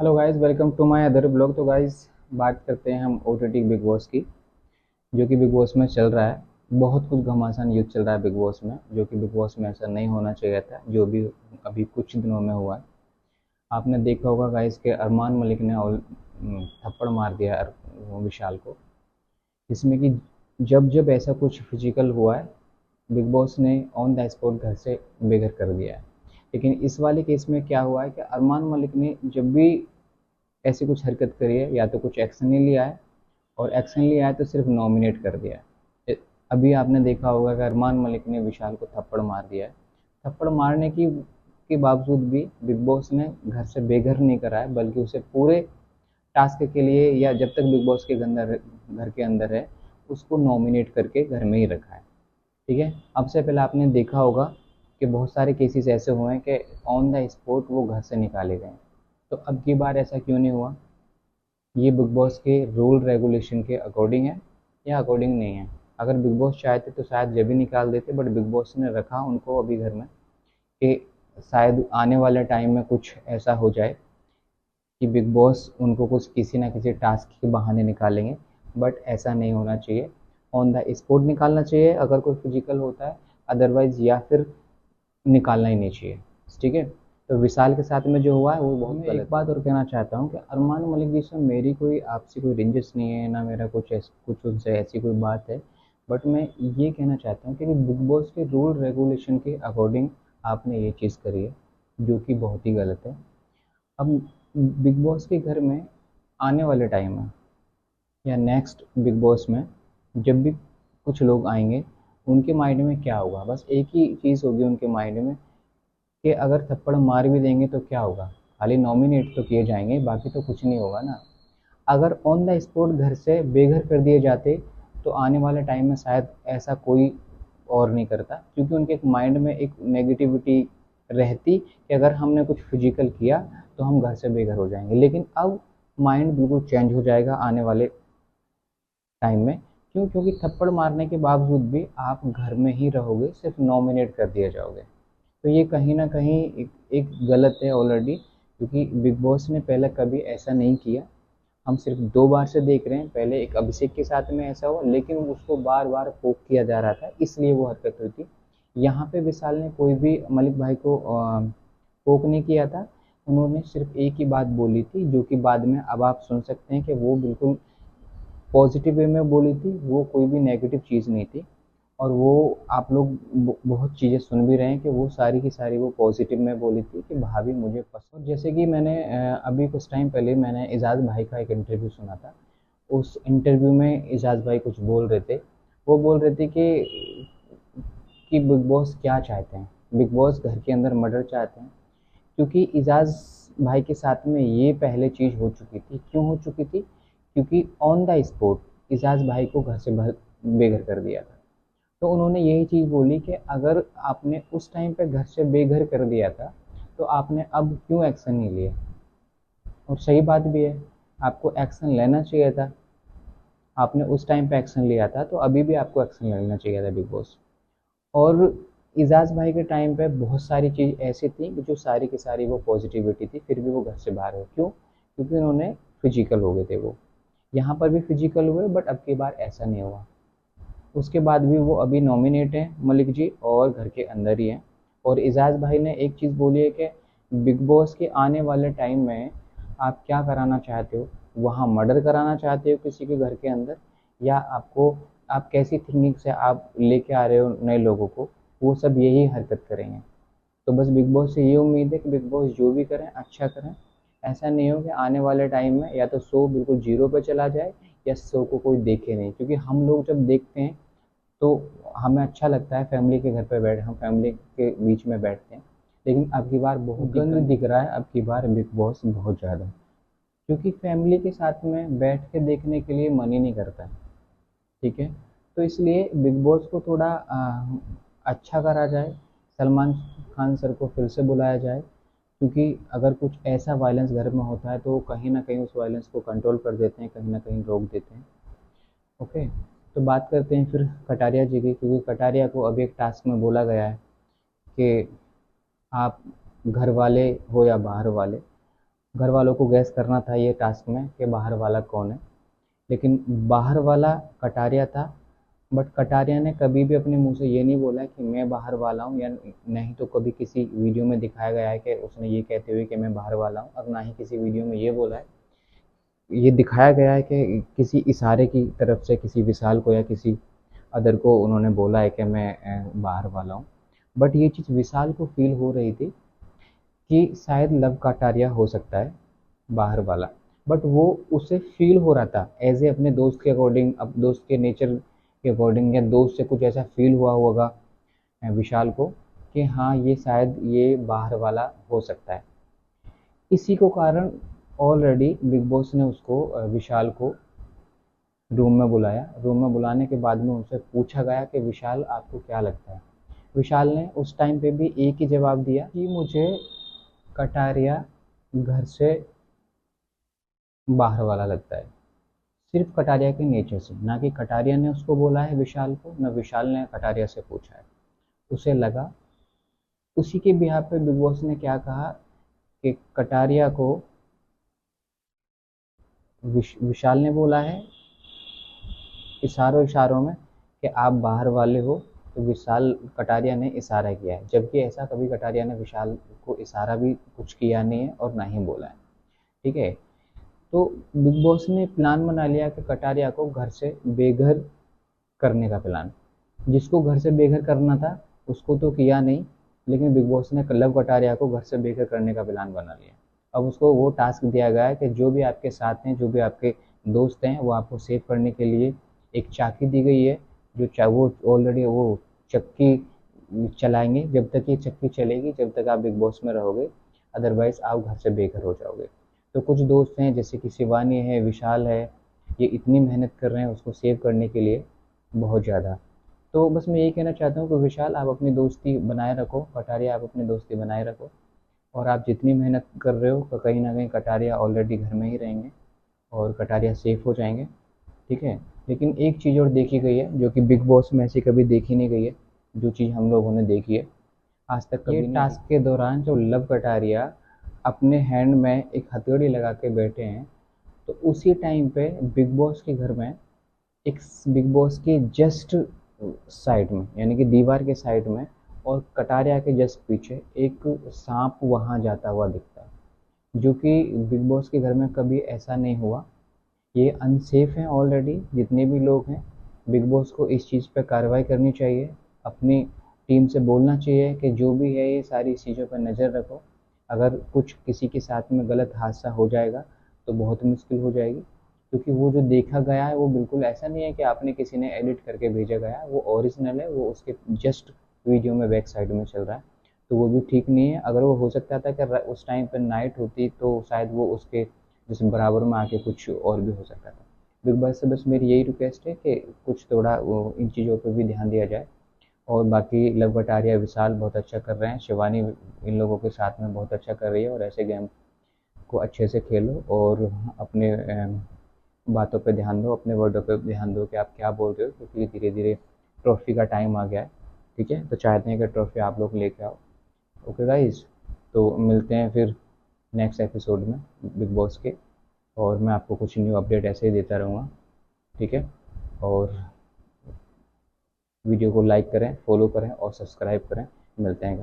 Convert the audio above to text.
Hello guys, welcome to my other blog. तो guys, बात करते हैं हम ओटीटी बिग बॉस की, जो कि बिग बॉस में चल रहा है। बहुत कुछ घमासान युद्ध चल रहा है बिग बॉस में, जो कि बिग बॉस में ऐसा नहीं होना चाहिए था, जो भी अभी कुछ दिनों में हुआ है। आपने देखा होगा गाइस के अरमान मलिक ने थप्पड़ मार दिया विशाल को, जिसमें कि जब जब ऐसा कुछ फिजिकल हुआ है, बिग बॉस ने ऑन द स्पॉट घर से बेघर कर दिया है। लेकिन इस वाले केस में क्या हुआ है कि अरमान मलिक ने जब भी ऐसी कुछ हरकत करी है, या तो कुछ एक्शन नहीं लिया है, और एक्शन लिया है तो सिर्फ नॉमिनेट कर दिया है। अभी आपने देखा होगा कि अरमान मलिक ने विशाल को थप्पड़ मार दिया है। थप्पड़ मारने की के बावजूद भी बिग बॉस ने घर से बेघर नहीं करा है, बल्कि उसे पूरे टास्क के लिए, या जब तक बिग बॉस के घर के अंदर है, उसको नॉमिनेट करके घर में ही रखा है। ठीक है। अब से पहले आपने देखा होगा कि बहुत सारे केसेस ऐसे हुए हैं कि ऑन द स्पॉट वो घर से निकाले गए। तो अब की बार ऐसा क्यों नहीं हुआ? ये बिग बॉस के रूल रेगुलेशन के अकॉर्डिंग है या अकॉर्डिंग नहीं है? अगर बिग बॉस चाहते तो शायद जब भी निकाल देते, बट बिग बॉस ने रखा उनको अभी घर में, कि शायद आने वाले टाइम में कुछ ऐसा हो जाए कि बिग बॉस उनको कुछ किसी ना किसी टास्क के बहाने निकालेंगे। बट ऐसा नहीं होना चाहिए, ऑन द स्पॉट निकालना चाहिए अगर कोई फिजिकल होता है। अदरवाइज या फिर निकालना ही नहीं चाहिए। ठीक है। तो विशाल के साथ में जो हुआ है वो बहुत गलत है। एक बात और कहना चाहता हूँ कि अरमान मलिक जी से मेरी कोई आपसे कोई रंजिश नहीं है, ना मेरा कुछ उनसे ऐसी कोई बात है। बट मैं ये कहना चाहता हूँ कि बिग बॉस के रूल रेगुलेशन के अकॉर्डिंग आपने ये चीज़ करी है, जो कि बहुत ही गलत है। अब बिग बॉस के घर में आने वाले टाइम में, या नेक्स्ट बिग बॉस में, जब भी कुछ लोग आएंगे, उनके माइंड में क्या होगा? बस एक ही चीज़ होगी उनके माइंड में, कि अगर थप्पड़ मार भी देंगे तो क्या होगा? खाली नॉमिनेट तो किए जाएंगे, बाकी तो कुछ नहीं होगा ना। अगर ऑन द स्पॉट घर से बेघर कर दिए जाते, तो आने वाले टाइम में शायद ऐसा कोई और नहीं करता, क्योंकि उनके एक माइंड में एक नेगेटिविटी रहती कि अगर हमने कुछ फिजिकल किया तो हम घर से बेघर हो जाएंगे। लेकिन अब माइंड बिल्कुल चेंज हो जाएगा आने वाले टाइम में। क्यों? क्योंकि थप्पड़ मारने के बावजूद भी आप घर में ही रहोगे, सिर्फ नॉमिनेट कर दिए जाओगे। तो ये कहीं ना कहीं एक गलत है ऑलरेडी, क्योंकि बिग बॉस ने पहले कभी ऐसा नहीं किया। हम सिर्फ 2 बार से देख रहे हैं। पहले एक अभिषेक के साथ में ऐसा हुआ, लेकिन उसको बार बार पोक किया जा रहा था, इसलिए वो हरकत हुई थी। यहाँ पे विशाल ने कोई भी मलिक भाई को पोक नहीं किया था। उन्होंने सिर्फ एक ही बात बोली थी, जो कि बाद में अब आप सुन सकते हैं कि वो बिल्कुल पॉजिटिव वे में बोली थी, वो कोई भी नेगेटिव चीज़ नहीं थी। और वो आप लोग बहुत चीज़ें सुन भी रहे हैं कि वो सारी की सारी वो पॉजिटिव में बोली थी कि भाभी मुझे पसंद। जैसे कि मैंने अभी कुछ टाइम पहले मैंने एजाज भाई का एक इंटरव्यू सुना था। उस इंटरव्यू में एजाज भाई कुछ बोल रहे थे। वो बोल रहे थे कि बिग बॉस क्या चाहते हैं। बिग बॉस घर के अंदर मर्डर चाहते हैं, क्योंकि एजाज भाई के साथ में ये पहले चीज़ हो चुकी थी। क्यों हो चुकी थी? क्योंकि ऑन द स्पॉट एजाज भाई को घर से बेघर कर दिया था। तो उन्होंने यही चीज़ बोली कि अगर आपने उस टाइम पे घर से बेघर कर दिया था, तो आपने अब क्यों एक्शन नहीं लिया? और सही बात भी है, आपको एक्शन लेना चाहिए था। आपने उस टाइम पे एक्शन लिया था, तो अभी भी आपको एक्शन लेना चाहिए था बिग बॉस। और एजाज भाई के टाइम पे बहुत सारी चीज़ ऐसी थी कि जो सारी की सारी वो पॉजिटिविटी थी, फिर भी वो घर से बाहर हो। क्यों? क्योंकि उन्होंने फिजिकल हो गए थे वो। यहाँ पर भी फिजिकल हुए, बट अब की बार ऐसा नहीं हुआ। उसके बाद भी वो अभी नॉमिनेट हैं मलिक जी, और घर के अंदर ही हैं। और एजाज भाई ने एक चीज़ बोली है कि बिग बॉस के आने वाले टाइम में आप क्या कराना चाहते हो? वहाँ मर्डर कराना चाहते हो किसी के घर के अंदर, या आपको, आप कैसी थिंकिंग से आप लेके आ रहे हो नए लोगों को, वो सब यही हरकत करेंगे। तो बस बिग बॉस से ये उम्मीद है कि बिग बॉस जो भी करें अच्छा करें। ऐसा नहीं हो कि आने वाले टाइम में या तो शो बिल्कुल जीरो पे चला जाए, या शो को कोई देखे नहीं। क्योंकि हम लोग जब देखते हैं तो हमें अच्छा लगता है, फैमिली के घर पे बैठ हम फैमिली के बीच में बैठते हैं। लेकिन अब की बार बहुत गंद दिख रहा है, अब की बार बिग बॉस बहुत ज़्यादा, क्योंकि फैमिली के साथ में बैठ के देखने के लिए मन ही नहीं करता। ठीक है। तो इसलिए बिग बॉस को थोड़ा अच्छा करा जाए। सलमान खान सर को फिर से बुलाया जाए, क्योंकि अगर कुछ ऐसा वायलेंस घर में होता है तो कहीं ना कहीं उस वायलेंस को कंट्रोल कर देते हैं, कहीं ना कहीं रोक देते हैं। ओके। तो बात करते हैं फिर कटारिया जी की, क्योंकि कटारिया को अभी एक टास्क में बोला गया है कि आप घर वाले हो या बाहर वाले, घर वालों को गैस करना था ये टास्क में कि बाहर वाला कौन है। लेकिन बाहर वाला कटारिया था, बट कटारिया ने कभी भी अपने मुंह से ये नहीं बोला कि मैं बाहर वाला हूँ, या नहीं तो कभी किसी वीडियो में दिखाया गया है कि उसने ये कहते हुए कि मैं बाहर वाला हूँ, और ना ही किसी वीडियो में ये बोला है। ये दिखाया गया है कि किसी इशारे की तरफ से किसी विशाल को या किसी अदर को उन्होंने बोला है कि मैं बाहर वाला हूँ। बट ये चीज़ विशाल को फील हो रही थी कि शायद लव कटारिया हो सकता है बाहर वाला। बट वो उसे फील हो रहा था एज ए अपने दोस्त के अकॉर्डिंग, अब दोस्त के नेचर के अकॉर्डिंग, या दोस्त से कुछ ऐसा फील हुआ होगा विशाल को कि हाँ ये शायद ये बाहर वाला हो सकता है। इसी को कारण ऑलरेडी बिग बॉस ने उसको विशाल को रूम में बुलाया। रूम में बुलाने के बाद में उनसे पूछा गया कि विशाल आपको क्या लगता है। विशाल ने उस टाइम पे भी एक ही जवाब दिया कि मुझे कटारिया घर से बाहर वाला लगता है। सिर्फ कटारिया के नेचर से, ना कि कटारिया ने उसको बोला है विशाल को, ना विशाल ने कटारिया से पूछा है। उसे लगा, उसी के बिहाफ पे बिग बॉस ने क्या कहा कि कटारिया को विशाल ने बोला है इशारों इशारों में कि आप बाहर वाले हो, तो विशाल कटारिया ने इशारा किया है, जबकि ऐसा कभी कटारिया ने विशाल को इशारा भी कुछ किया नहीं है और ना ही बोला है। ठीक है, तो बिग बॉस ने प्लान बना लिया कि कटारिया को घर से बेघर करने का प्लान। जिसको घर से बेघर करना था उसको तो किया नहीं, लेकिन बिग बॉस ने लव कटारिया को घर से बेघर करने का प्लान बना लिया। अब उसको वो टास्क दिया गया है कि जो भी आपके साथ हैं, जो भी आपके दोस्त हैं, वो आपको सेव करने के लिए एक चाकी दी गई है। वो ऑलरेडी वो चक्की चलाएंगे, जब तक ये चक्की चलेगी जब तक आप बिग बॉस में रहोगे, अदरवाइज आप घर से बेघर हो जाओगे। तो कुछ दोस्त हैं जैसे कि शिवानी है, विशाल है, ये इतनी मेहनत कर रहे हैं उसको सेव करने के लिए, बहुत ज़्यादा। तो बस मैं यही कहना चाहता हूँ कि विशाल आप अपनी दोस्ती बनाए रखो, कटारिया आप अपनी दोस्ती बनाए रखो, और आप जितनी मेहनत कर रहे हो तो कहीं ना कहीं कटारिया ऑलरेडी घर में ही रहेंगे और कटारिया सेफ हो जाएंगे। ठीक है, लेकिन एक चीज़ और देखी गई है जो कि बिग बॉस में ऐसी कभी देखी नहीं गई है, जो चीज़ हम लोगों ने देखी है आज तक कभी नहीं। टास्क के दौरान जो लव कटारिया अपने हैंड में एक हथौड़ी लगा के बैठे हैं, तो उसी टाइम पे बिग बॉस के घर में एक बिग बॉस के जस्ट साइड में, यानी कि दीवार के साइड में और कटारिया के जस्ट पीछे एक सांप वहां जाता हुआ दिखता है, जो कि बिग बॉस के घर में कभी ऐसा नहीं हुआ। ये अनसेफ हैं ऑलरेडी जितने भी लोग हैं। बिग बॉस को इस चीज़ पे कार्रवाई करनी चाहिए, अपनी टीम से बोलना चाहिए कि जो भी है ये सारी चीज़ों पर नज़र रखो। अगर कुछ किसी के साथ में गलत हादसा हो जाएगा तो बहुत मुश्किल हो जाएगी, क्योंकि वो जो देखा गया है वो बिल्कुल ऐसा नहीं है कि आपने किसी ने एडिट करके भेजा गया है, वो ओरिजिनल है, वो उसके जस्ट वीडियो में बैक साइड में चल रहा है। तो वो भी ठीक नहीं है। अगर वो हो सकता था कि उस टाइम पर नाइट होती तो शायद वो उसके जिसमें बराबर में आके कुछ और भी हो सकता था। बिग बॉस से बस मेरी यही रिक्वेस्ट है कि कुछ थोड़ा वो इन चीज़ों पे भी ध्यान दिया जाए। और बाकी लव कटारिया विशाल बहुत अच्छा कर रहे हैं, शिवानी इन लोगों के साथ में बहुत अच्छा कर रही है, और ऐसे गेम को अच्छे से खेलो और अपने बातों पे ध्यान दो, अपने वर्डों पे ध्यान दो कि आप क्या बोल रहे हो, क्योंकि धीरे धीरे ट्रॉफी का टाइम आ गया है। ठीक है, तो चाहते हैं कि ट्रॉफी आप लोग लेके आओ। ओके गाइज, तो मिलते हैं फिर नेक्स्ट एपिसोड में बिग बॉस के, और मैं आपको कुछ न्यू अपडेट ऐसे ही देता रहूँगा। ठीक है, और वीडियो को लाइक करें, फॉलो करें और सब्सक्राइब करें। मिलते हैं।